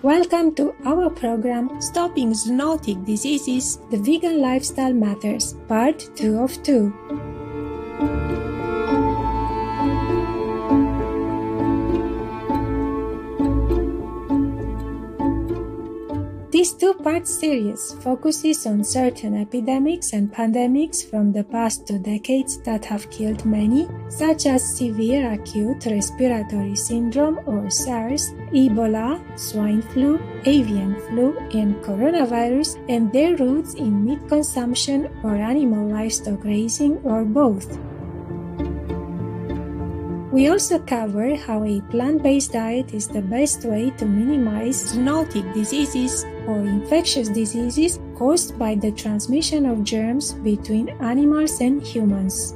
Welcome to our program Stopping Zoonotic Diseases, the Vegan Lifestyle Matters, Part 2 of 2. This two-part series focuses on certain epidemics and pandemics from the past 2 decades that have killed many, such as severe acute respiratory syndrome or SARS, Ebola, swine flu, avian flu, and coronavirus, and their roots in meat consumption or animal livestock raising or both. We also cover how a plant-based diet is the best way to minimize zoonotic diseases or infectious diseases caused by the transmission of germs between animals and humans.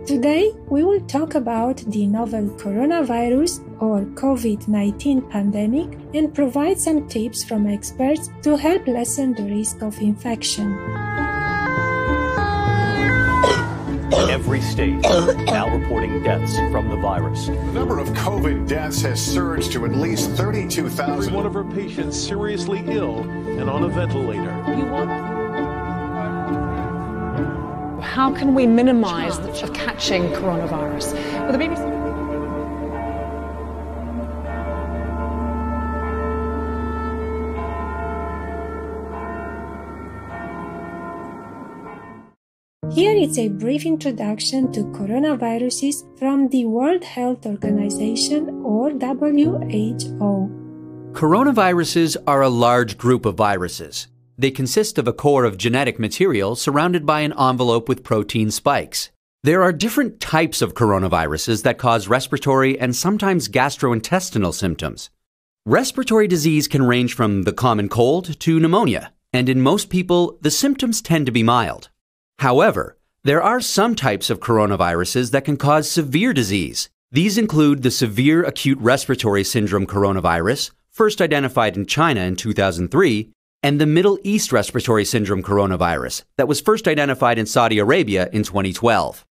Today, we will talk about the novel coronavirus or COVID-19 pandemic and provide some tips from experts to help lessen the risk of infection. Every state now reporting deaths from the virus. The number of COVID deaths has surged to at least 32,000. One of our patients seriously ill and on a ventilator. How can we minimize the catching coronavirus? Well, the BBC... Here is a brief introduction to coronaviruses from the World Health Organization or WHO. Coronaviruses are a large group of viruses. They consist of a core of genetic material surrounded by an envelope with protein spikes. There are different types of coronaviruses that cause respiratory and sometimes gastrointestinal symptoms. Respiratory disease can range from the common cold to pneumonia, and in most people, the symptoms tend to be mild. However, there are some types of coronaviruses that can cause severe disease. These include the severe acute respiratory syndrome coronavirus, first identified in China in 2003, and the Middle East respiratory syndrome coronavirus that was first identified in Saudi Arabia in 2012.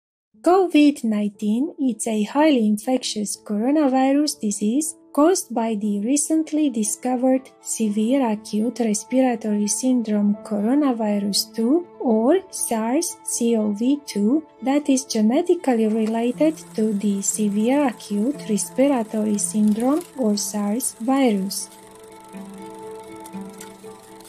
COVID-19 is a highly infectious coronavirus disease caused by the recently discovered severe acute respiratory syndrome coronavirus 2 or SARS-CoV-2 that is genetically related to the severe acute respiratory syndrome or SARS virus.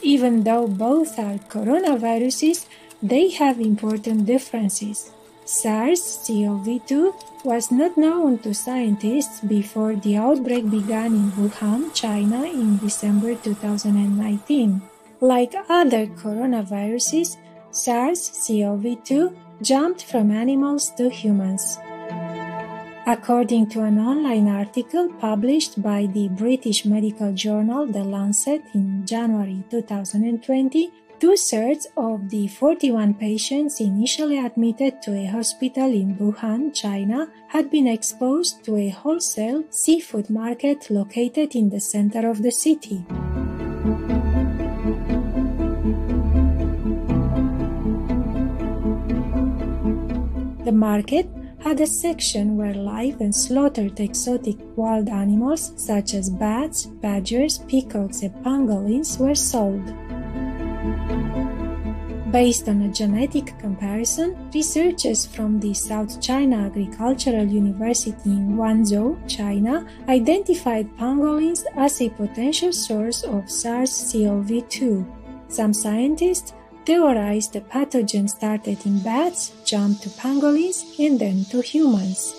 Even though both are coronaviruses, they have important differences. SARS-CoV-2 was not known to scientists before the outbreak began in Wuhan, China in December 2019. Like other coronaviruses, SARS-CoV-2 jumped from animals to humans. According to an online article published by the British medical journal The Lancet in January 2020, 2/3 of the 41 patients initially admitted to a hospital in Wuhan, China, had been exposed to a wholesale seafood market located in the center of the city. The market had a section where live and slaughtered exotic wild animals such as bats, badgers, peacocks, and pangolins were sold. Based on a genetic comparison, researchers from the South China Agricultural University in Guangzhou, China, identified pangolins as a potential source of SARS-CoV-2. Some scientists theorized the pathogen started in bats, jumped to pangolins, and then to humans.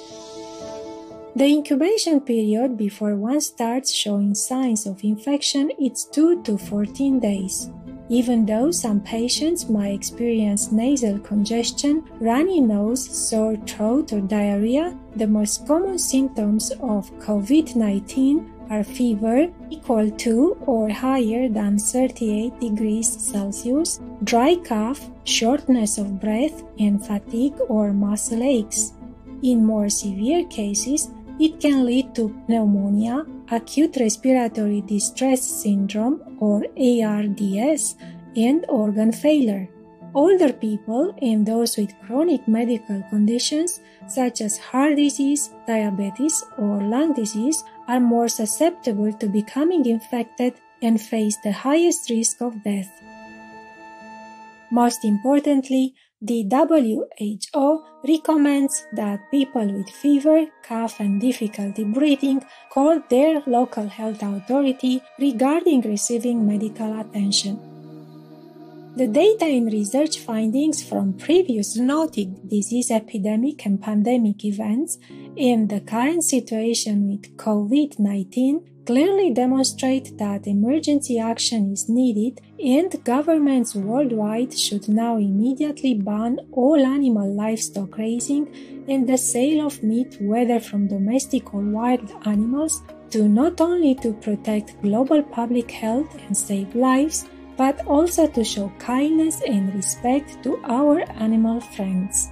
The incubation period before one starts showing signs of infection is 2 to 14 days. Even though some patients might experience nasal congestion, runny nose, sore throat, or diarrhea, the most common symptoms of COVID-19 are fever equal to or higher than 38 degrees Celsius, dry cough, shortness of breath, and fatigue or muscle aches. In more severe cases, it can lead to pneumonia, acute respiratory distress syndrome or ARDS, and organ failure. Older people and those with chronic medical conditions such as heart disease, diabetes, or lung disease are more susceptible to becoming infected and face the highest risk of death. Most importantly, the WHO recommends that people with fever, cough, and difficulty breathing call their local health authority regarding receiving medical attention. The data and research findings from previous zoonotic disease epidemic and pandemic events and the current situation with COVID-19 clearly demonstrate that emergency action is needed, and governments worldwide should now immediately ban all animal livestock raising and the sale of meat, whether from domestic or wild animals, not only to protect global public health and save lives, but also to show kindness and respect to our animal friends.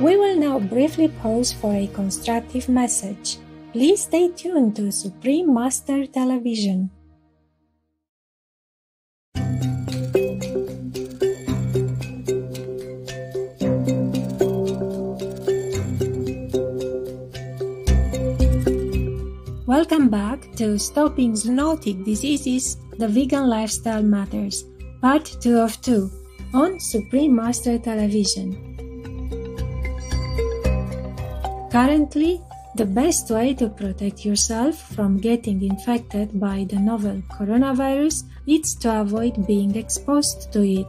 We will now briefly pause for a constructive message. Please stay tuned to Supreme Master Television. Welcome back to Stopping Zoonotic Diseases, the Vegan Lifestyle Matters, Part 2 of 2, on Supreme Master Television. Currently, the best way to protect yourself from getting infected by the novel coronavirus is to avoid being exposed to it.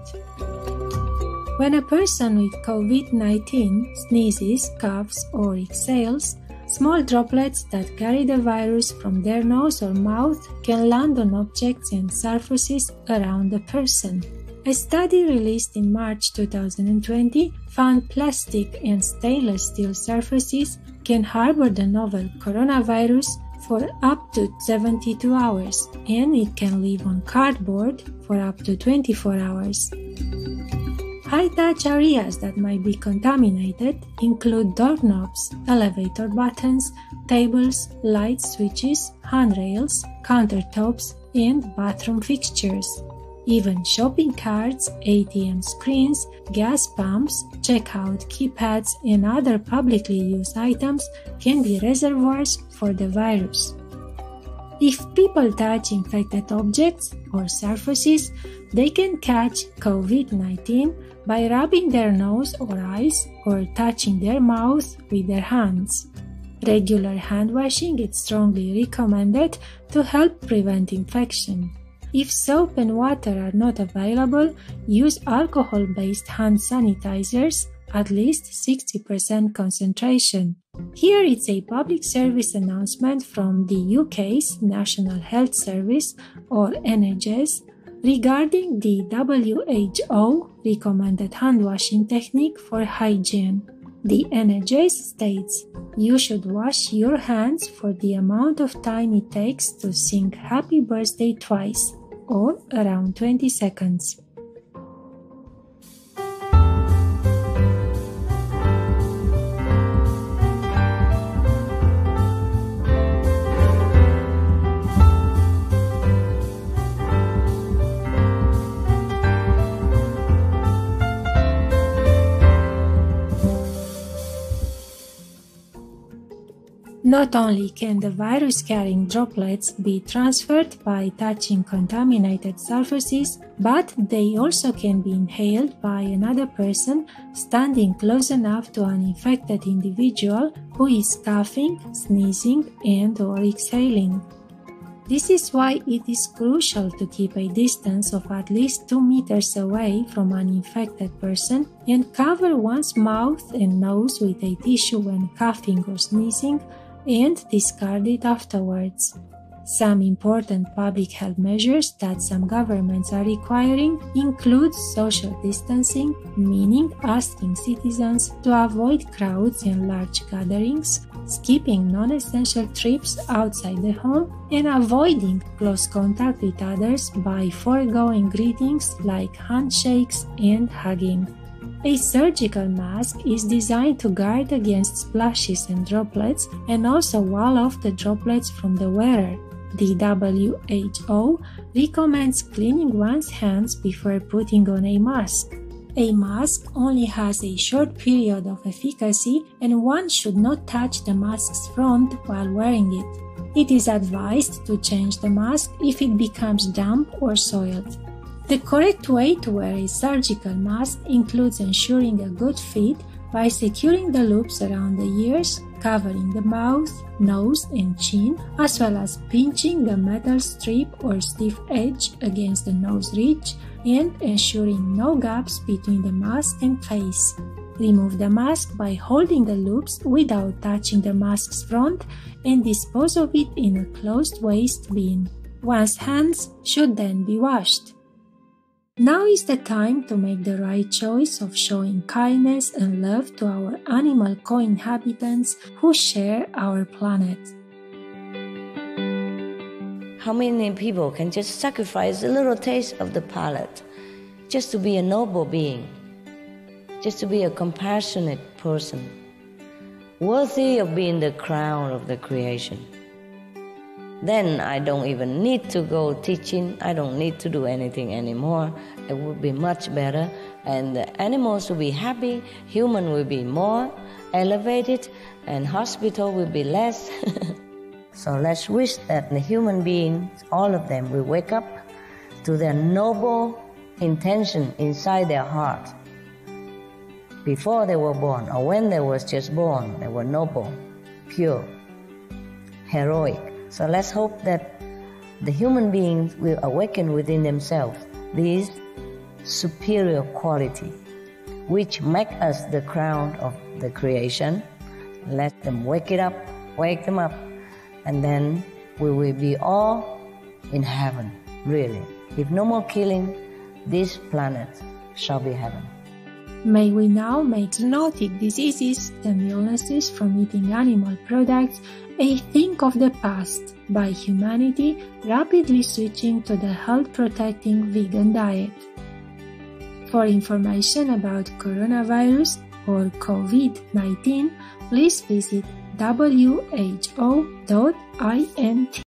When a person with COVID-19 sneezes, coughs, or exhales, small droplets that carry the virus from their nose or mouth can land on objects and surfaces around the person. A study released in March 2020 found plastic and stainless steel surfaces can harbor the novel coronavirus for up to 72 hours, and it can live on cardboard for up to 24 hours. High-touch areas that might be contaminated include doorknobs, elevator buttons, tables, light switches, handrails, countertops, and bathroom fixtures. Even shopping carts, ATM screens, gas pumps, checkout keypads, and other publicly used items can be reservoirs for the virus. If people touch infected objects or surfaces, they can catch COVID-19 by rubbing their nose or eyes or touching their mouth with their hands. Regular hand washing is strongly recommended to help prevent infection. If soap and water are not available, use alcohol-based hand sanitizers, at least 60% concentration. Here is a public service announcement from the UK's National Health Service, or NHS, regarding the WHO recommended hand washing technique for hygiene. The NHS states, you should wash your hands for the amount of time it takes to sing Happy Birthday twice, or around 20 seconds. Not only can the virus-carrying droplets be transferred by touching contaminated surfaces, but they also can be inhaled by another person standing close enough to an infected individual who is coughing, sneezing, and/or exhaling. This is why it is crucial to keep a distance of at least 2 meters away from an infected person and cover one's mouth and nose with a tissue when coughing or sneezing, and discard it afterwards. Some important public health measures that some governments are requiring include social distancing, meaning asking citizens to avoid crowds and large gatherings, skipping non-essential trips outside the home, and avoiding close contact with others by foregoing greetings like handshakes and hugging. A surgical mask is designed to guard against splashes and droplets and also wall off the droplets from the wearer. The WHO recommends cleaning one's hands before putting on a mask. A mask only has a short period of efficacy and one should not touch the mask's front while wearing it. It is advised to change the mask if it becomes damp or soiled. The correct way to wear a surgical mask includes ensuring a good fit by securing the loops around the ears, covering the mouth, nose and chin, as well as pinching the metal strip or stiff edge against the nose ridge and ensuring no gaps between the mask and face. Remove the mask by holding the loops without touching the mask's front and dispose of it in a closed waste bin. One's hands should then be washed. Now is the time to make the right choice of showing kindness and love to our animal co-inhabitants who share our planet. How many people can just sacrifice a little taste of the palate just to be a noble being, just to be a compassionate person, worthy of being the crown of the creation? Then I don't even need to go teaching, I don't need to do anything anymore. It would be much better, and the animals will be happy, human will be more elevated, and hospital will be less. So let's wish that the human beings, all of them, will wake up to their noble intention inside their heart. Before they were born, or when they were just born, they were noble, pure, heroic. So let's hope that the human beings will awaken within themselves these superior quality, which make us the crown of the creation. Let them wake them up, and then we will be all in heaven, really. If no more killing, this planet shall be heaven. May we now make zoonotic diseases and illnesses from eating animal products a thing of the past by humanity rapidly switching to the health-protecting vegan diet. For information about coronavirus or COVID-19, please visit who.int.